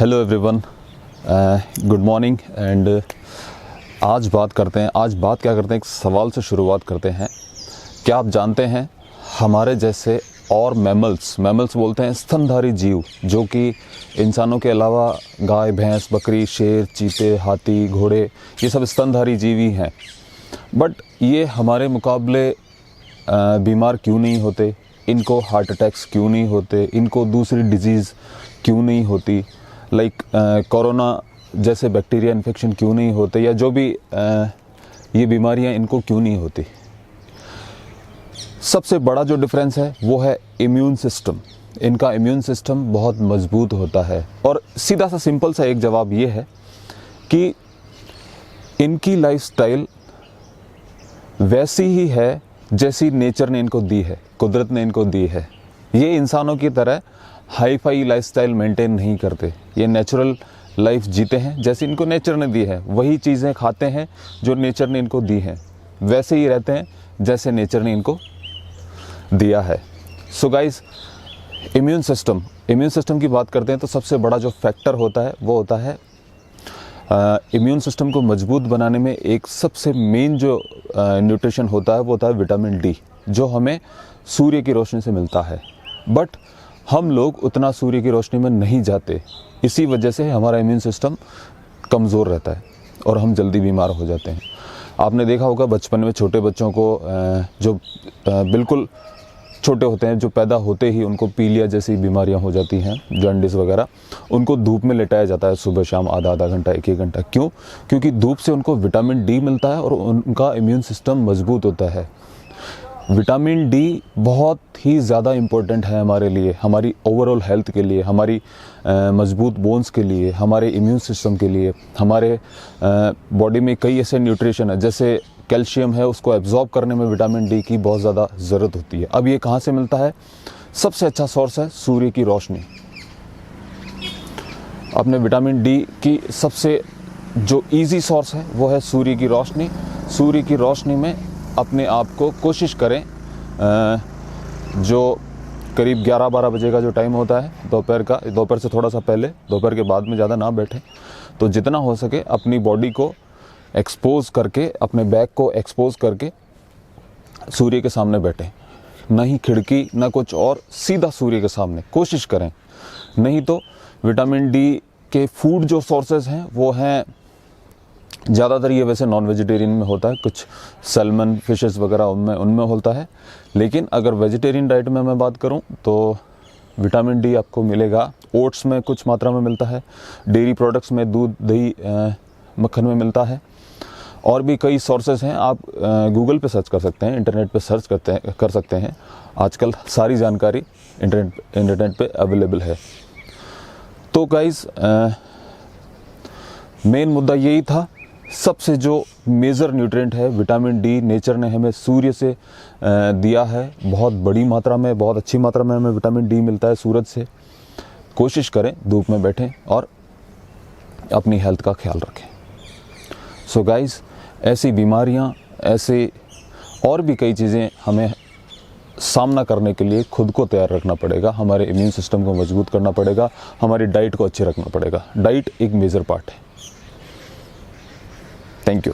Hello everyone, good morning. And आज बात क्या करते हैं, एक सवाल से शुरुआत करते हैं। क्या आप जानते हैं हमारे जैसे और मैमल्स बोलते हैं स्तनधारी जीव, जो कि इंसानों के अलावा गाय, भैंस, बकरी, शेर, चीते, हाथी, घोड़े, ये सब स्तनधारी जीव ही हैं। बट ये हमारे मुकाबले बीमार क्यों नहीं होते? इनको हार्ट अटैक्स क्यों नहीं होते? इनको दूसरी डिजीज़ क्यों नहीं होती? लाइक कोरोना जैसे बैक्टीरिया इन्फेक्शन क्यों नहीं होते, या जो भी ये बीमारियां इनको क्यों नहीं होती? सबसे बड़ा जो डिफरेंस है वो है इम्यून सिस्टम। इनका इम्यून सिस्टम बहुत मजबूत होता है। और सीधा सा सिंपल सा एक जवाब ये है कि इनकी लाइफस्टाइल वैसी ही है जैसी नेचर ने इनको दी है, कुदरत ने इनको दी है। ये इंसानों की तरह हाई फाई लाइफस्टाइल मेंटेन नहीं करते। ये नेचुरल लाइफ जीते हैं जैसे इनको नेचर ने दी है। वही चीज़ें खाते हैं जो नेचर ने इनको दी हैं, वैसे ही रहते हैं जैसे नेचर ने इनको दिया है। सो गाइस, इम्यून सिस्टम की बात करते हैं तो सबसे बड़ा जो फैक्टर होता है वो होता है इम्यून सिस्टम को मजबूत बनाने में एक सबसे मेन जो न्यूट्रिशन होता है वो होता है विटामिन डी, जो हमें सूर्य की रोशनी से मिलता है। बट हम लोग उतना सूर्य की रोशनी में नहीं जाते, इसी वजह से हमारा इम्यून सिस्टम कमज़ोर रहता है और हम जल्दी बीमार हो जाते हैं। आपने देखा होगा बचपन में छोटे बच्चों को जो बिल्कुल छोटे होते हैं, जो पैदा होते ही उनको पीलिया जैसी बीमारियां हो जाती हैं, जॉन्डिस वगैरह, उनको धूप में लेटाया जाता है सुबह शाम आधा घंटा, एक घंटा। क्यों? क्योंकि धूप से उनको विटामिन डी मिलता है और उनका इम्यून सिस्टम मजबूत होता है। विटामिन डी बहुत ही ज़्यादा इम्पोर्टेंट है हमारे लिए, हमारी ओवरऑल हेल्थ के लिए, हमारी मजबूत बोन्स के लिए, हमारे इम्यून सिस्टम के लिए। हमारे बॉडी में कई ऐसे न्यूट्रिशन है, जैसे कैल्शियम है, उसको एब्जॉर्ब करने में विटामिन डी की बहुत ज़्यादा ज़रूरत होती है। अब ये कहाँ से मिलता है? सबसे अच्छा सोर्स है सूर्य की रोशनी। अपने विटामिन डी की सबसे जो इजी सोर्स है वो है सूर्य की रोशनी। सूर्य की रोशनी में अपने आप को कोशिश करें, जो करीब 11-12 बजे का जो टाइम होता है दोपहर से थोड़ा सा पहले, दोपहर के बाद में ज़्यादा ना बैठें। तो जितना हो सके अपनी बॉडी को एक्सपोज करके, अपने बैक को एक्सपोज करके सूर्य के सामने बैठें। ना ही खिड़की ना कुछ और, सीधा सूर्य के सामने कोशिश करें। नहीं तो विटामिन डी के फूड जो सोर्सेज हैं वो हैं ज़्यादातर, ये वैसे नॉन वेजिटेरियन में होता है, कुछ सैल्मन, फिशेस वगैरह उनमें होता है। लेकिन अगर वेजिटेरियन डाइट में मैं बात करूं तो विटामिन डी आपको मिलेगा ओट्स में कुछ मात्रा में मिलता है, डेयरी प्रोडक्ट्स में, दूध, दही, मक्खन में मिलता है। और भी कई सोर्सेज हैं। आप गूगल पे सर्च कर सकते हैं, इंटरनेट पे सर्च कर सकते हैं। आजकल सारी जानकारी इंटरनेट पे अवेलेबल है। तो गाइस, मेन मुद्दा यही था। सबसे जो मेजर न्यूट्रिएंट है विटामिन डी, नेचर ने हमें सूर्य से दिया है। बहुत बड़ी मात्रा में, बहुत अच्छी मात्रा में हमें विटामिन डी मिलता है सूरज से। कोशिश करें धूप में बैठें और अपनी हेल्थ का ख्याल रखें। सो गाइस, ऐसी बीमारियां, ऐसे और भी कई चीज़ें हमें सामना करने के लिए खुद को तैयार रखना पड़ेगा। हमारे इम्यून सिस्टम को मजबूत करना पड़ेगा, हमारी डाइट को अच्छी रखना पड़ेगा। डाइट एक मेजर पार्ट है। Thank you.